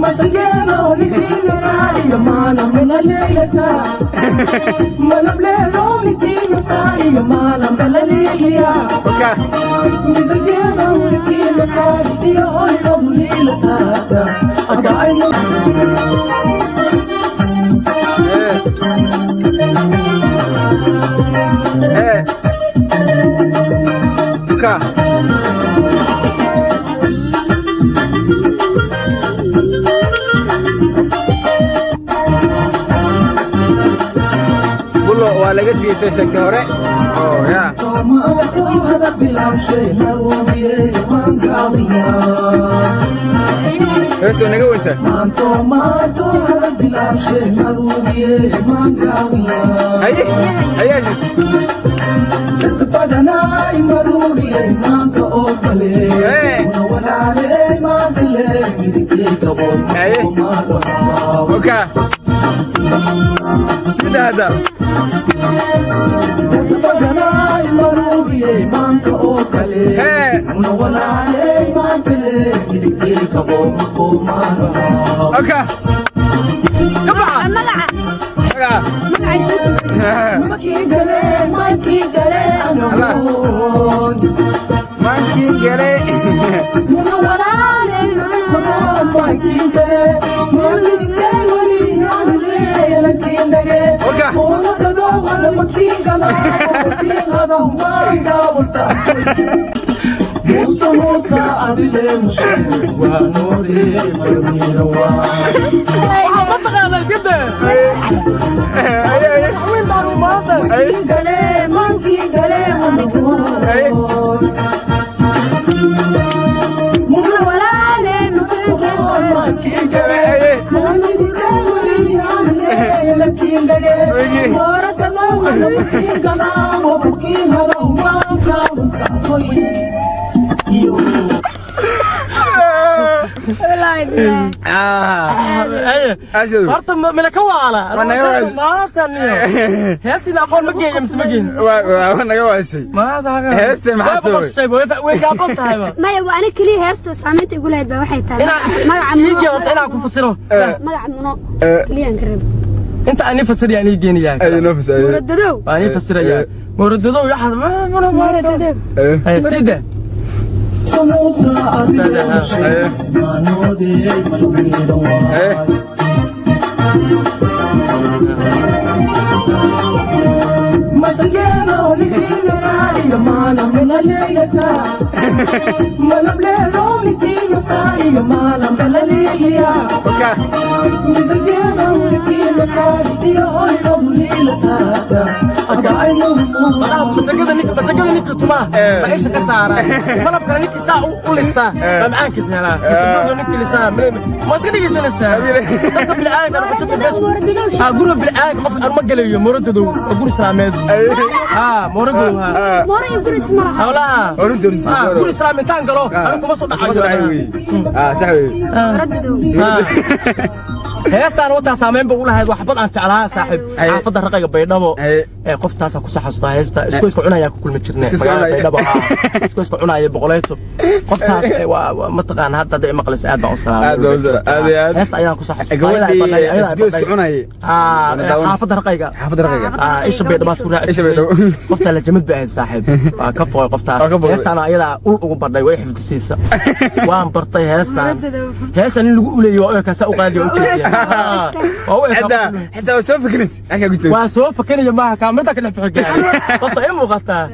Masangelo nikilo sari yamana melaleleta Malablelo nikilo sari yamana melalilia Masangelo nikilo sari tiyo ilileta Againo ولا قلت لي سيشك هوري اوه يا بس انا قوي انت هي هي اوكي كده هذا اوكي Musa Musa adile mushrik wa nuri marmirawa بطغى كده وين معلومات كلام مانكي كلام مو ولا عليه مانكي كلام مانكي كلام لكن دغه ورت الله كلام وبكي هذا ما والله بالله ايوه horta malaka waala ma taniyo heesina aqoon ma geeyay mise ma geeyay waa naga waashay ma saaka heesay maxaa soo way gaabon tahay ba maya waa ana kaliya heesto saameynta igu lahayd baa waxay tahay magaca iiga horta inaan ku fasiro magaca muno kaliya aan karab inta aan fasir yani geeniyay ay nafs ay muradado aan fasiraya muradado waxa muradado ay sida Musa adile mushrik wa nuri marmirawa Masangelo nikilo sari yamana melaleleta Malablelo nikilo sari yamana melalilia Masangelo nikilo sari tiyo ilileta Againo masagada ninka tuma ma isha ka saara malabka ninka saa u lista ma maankiis meela masagada ninka lista ma iska dhigaysanaysaa dadka bilaaga guru bilaaga qof aan ma galayo muradado guru salaameed muradado moro guru ismara hawla guru salaameed taan galo anigu kuma soo dhacayo saxwi muradado heestaan wata saameyn buu lahayd waxbad aan jeclaa saaxib xaafada raqayga baydhabo qoftaas ku saxasto heesta isku cunaya ku kulma jirnay baydhabo isku cunaya boqoleeto qoftaas waa ma taqaan hadda maqlis aad baan u salaamay heesta ayaan ku saxasto isku cunaya xaafada raqayga isha baydhabo isku raaci qofta la jamad baa saaxib waa ka fool qoftaas heestaan ayada ul ugu badhay way xifdisiisa waan bartay heestaan lagu uleeyo oo ka saa u qaadiyo u jeediya حتى سوف فكرس وسوف فكرني معك عمتك اللي في حجاري طب ايه مغطى